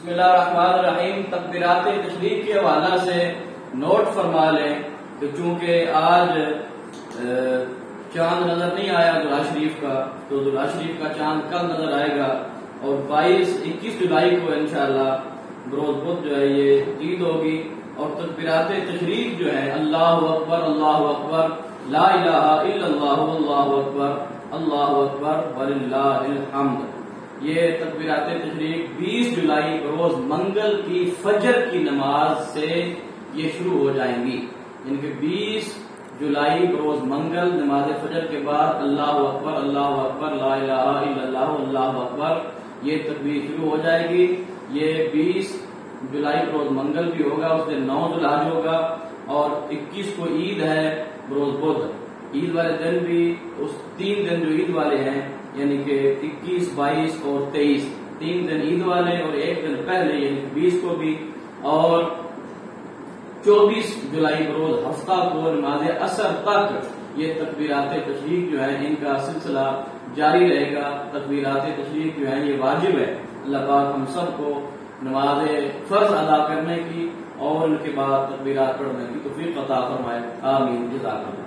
بسم اللہ الرحمن الرحیم. تکبیرات تشریق کے حوالہ سے نوٹ فرما لیں کہ چونکہ آج چاند نظر نہیں آیا ذوالحجہ شریف کا، تو ذوالحجہ شریف کا چاند کل نظر آئے گا، اور 21 جولائی کو انشاءاللہ بروز بدھ جو ہے یہ عید ہوگی. اور تکبیرات تشریق جو ہے اللہ اکبر لا الہ الا اللہ اللہ اکبر وللہ الحمد، یہ تکبیرات تشریق 20 جولائی بروز منگل کی فجر کی نماز سے یہ شروع ہو جائیں گی. یعنی کہ 20 جولائی بروز منگل نماز فجر کے بعد اللہ اکبر لا الہ الا اللہ اللہ اکبر یہ تکبیر شروع ہو جائے گی. یہ 20 جولائی بروز منگل بھی ہوگا، اس دن 9 ذوالحجہ ہوگا، اور 21 کو عید ہے بروز بدھ. عید والے دن بھی اس 3 دن جو عید والے ہیں یعنی کہ 21 22 اور 23 3 دن عید والے، اور 1 دن پہلے یعنی 20 کو بھی، اور 24 جولائی بروز ہفتہ کو نماز عصر تک یہ تکبیرات تشریق جو ہے ان کا سلسلہ جاری رہے گا. تکبیرات تشریق جو ہے یہ واجب ہے. اللہ پاک ہم سب کو نماز فرض ادا کرنے کی اور ان کے بعد تکبیرات پڑھنے کی توفیق عطا فرمائے. آمین. جزاک اللہ.